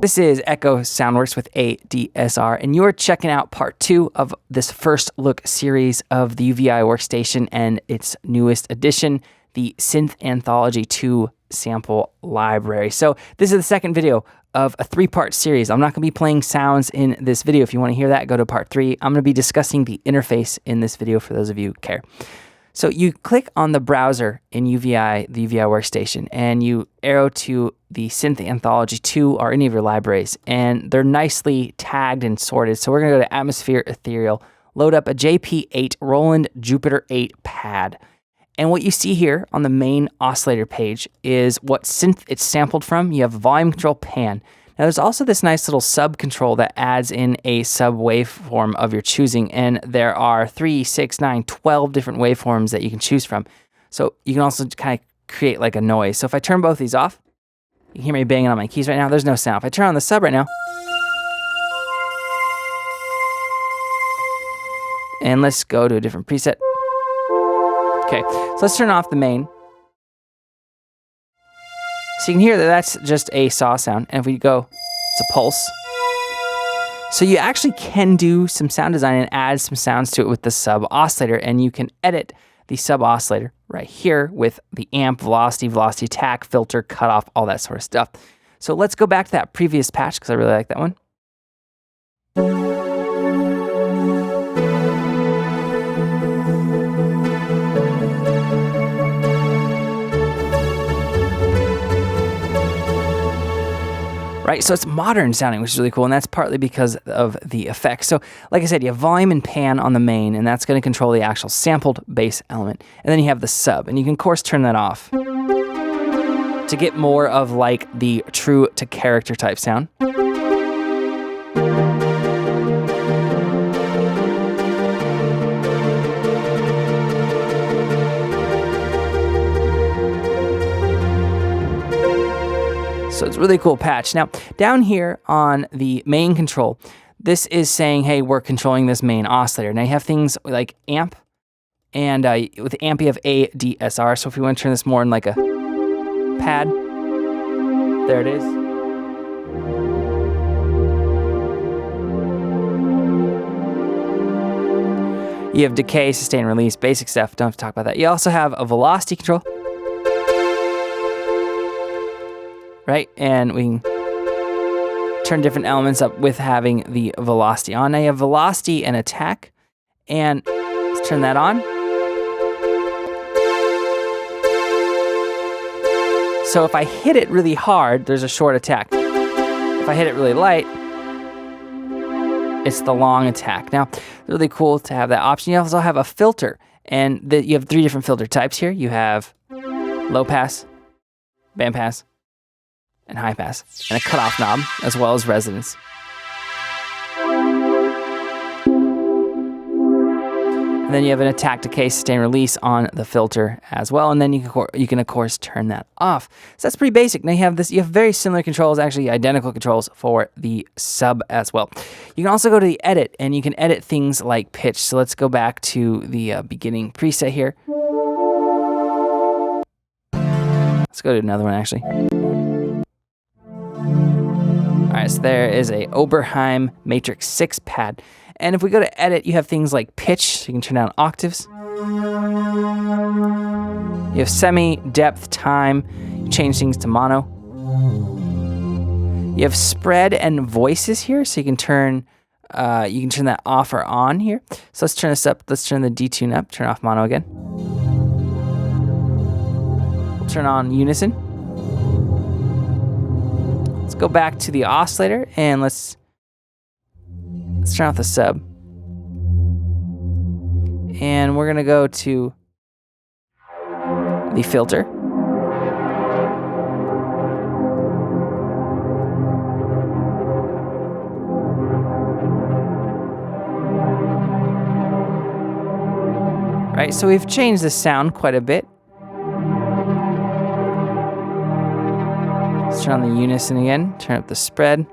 This is Echo Soundworks with ADSR, and you're checking out part 2 of this first look series of the UVI workstation and its newest addition, the Synth Anthology 2 sample library. So this is the second video of a 3-part series. I'm not going to be playing sounds in this video. If you want to hear that, go to part 3. I'm going to be discussing the interface in this video for those of you who care. So you click on the browser in UVI, the UVI workstation, and you arrow to the Synth Anthology 2 or any of your libraries, and they're nicely tagged and sorted. So we're going to go to Atmosphere Ethereal, load up a JP8 Roland Jupiter 8 pad. And what you see here on the main oscillator page is what synth it's sampled from. You have volume control pan. Now there's also this nice little sub control that adds in a sub waveform of your choosing, and there are 3, 6, 9, 12 different waveforms that you can choose from. So you can also kind of create like a noise. So if I turn both these off, you can hear me banging on my keys right now, there's no sound. If I turn on the sub right now, and let's go to a different preset. Okay, so let's turn off the main. So you can hear that that's just a saw sound. And if we go, it's a pulse. So you actually can do some sound design and add some sounds to it with the sub oscillator, and you can edit the sub oscillator right here with the amp, velocity, velocity attack, filter, cutoff, all that sort of stuff. So let's go back to that previous patch because I really like that one. Right, so it's modern sounding, which is really cool, and that's partly because of the effects. So, like I said, you have volume and pan on the main, and that's going to control the actual sampled bass element. And then you have the sub, and you can, of course, turn that off to get more of like the true to character type sound. So it's a really cool patch. Now, down here on the main control, this is saying, hey, we're controlling this main oscillator. Now you have things like amp, and with amp you have ADSR. So if we want to turn this more in like a pad, there it is. You have decay, sustain, release, basic stuff. Don't have to talk about that. You also have a velocity control. Right, and we can turn different elements up with having the velocity on. Now you have velocity and attack, and let's turn that on. So if I hit it really hard, there's a short attack. If I hit it really light, it's the long attack. Now, it's really cool to have that option. You also have a filter, and you have 3 different filter types here. You have low pass, band pass, and high pass, and a cutoff knob, as well as resonance. And then you have an attack, decay, sustain, release on the filter as well, and then you can of course turn that off. So that's pretty basic. Now you have very similar controls, actually identical controls for the sub as well. You can also go to the edit, and you can edit things like pitch. So let's go back to the beginning preset here. Let's go to another one actually. All right, so there is a Oberheim Matrix 6 pad. And if we go to edit, you have things like pitch, so you can turn down octaves. You have semi, depth, time, you change things to mono. You have spread and voices here, so you can turn that off or on here. So let's turn this up, let's turn the detune up, turn off mono again. We'll turn on unison. Let's go back to the oscillator, and let's turn off the sub. And we're gonna go to the filter. Right, so we've changed the sound quite a bit. Let's turn on the unison again, turn up the spread.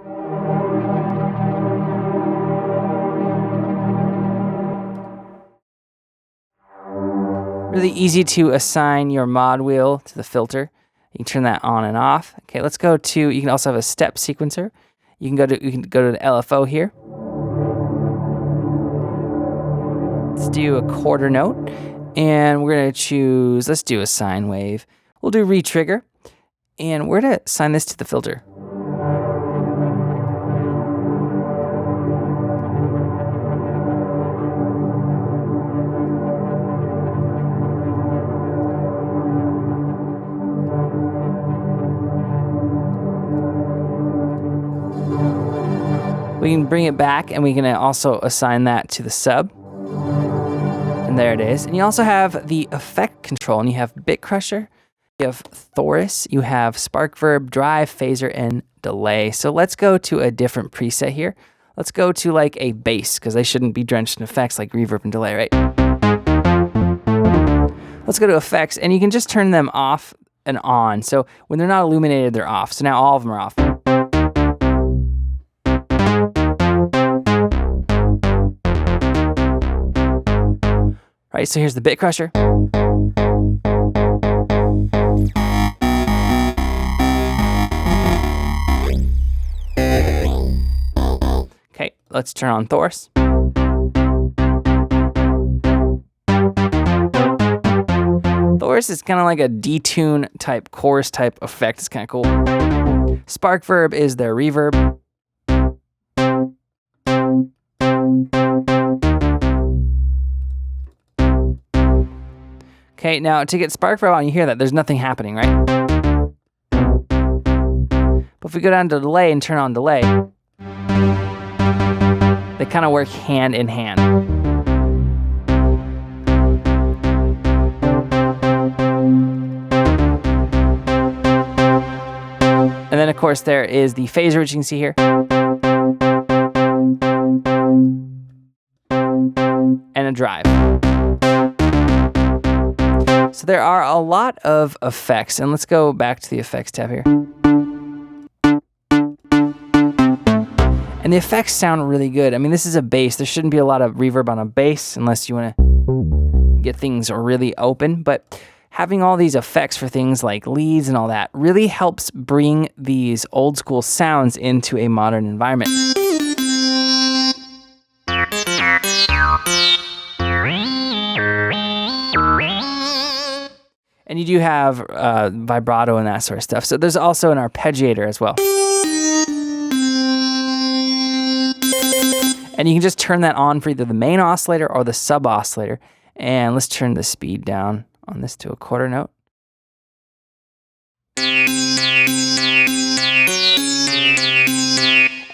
Really easy to assign your mod wheel to the filter. You can turn that on and off. Okay, let's go to, you can also have a step sequencer. You can go to the LFO here. Let's do a quarter note, and we're gonna choose, let's do a sine wave. We'll do retrigger, and we're gonna assign this to the filter. We can bring it back, and we can also assign that to the sub. And there it is. And you also have the effect control, and you have bit crusher, you have chorus, you have spark verb, drive, phaser, and delay. So let's go to a different preset here. Let's go to like a bass, because they shouldn't be drenched in effects like reverb and delay, right? Let's go to effects, and you can just turn them off and on. So when they're not illuminated, they're off. So now all of them are off. Right, so here's the bit crusher. Okay, let's turn on chorus. Chorus is kind of like a detune type, chorus type effect. It's kind of cool. Spark verb is their reverb. Okay, now to get spark verb on, you hear that there's nothing happening, right? But if we go down to delay and turn on delay, they kind of work hand in hand. And then of course there is the phaser, which you can see here. And a drive. So there are a lot of effects, and let's go back to the effects tab here. And the effects sound really good. I mean, this is a bass. There shouldn't be a lot of reverb on a bass unless you want to get things really open, but having all these effects for things like leads and all that really helps bring these old school sounds into a modern environment. And you do have vibrato and that sort of stuff. So there's also an arpeggiator as well. And you can just turn that on for either the main oscillator or the sub oscillator. And let's turn the speed down on this to a quarter note.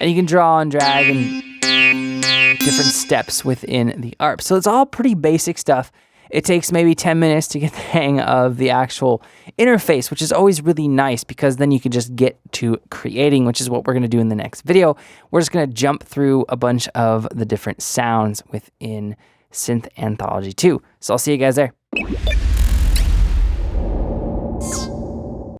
And you can draw and drag and different steps within the ARP. So it's all pretty basic stuff. It takes maybe 10 minutes to get the hang of the actual interface, which is always really nice because then you can just get to creating, which is what we're going to do in the next video. We're just going to jump through a bunch of the different sounds within Synth Anthology 2. So I'll see you guys there.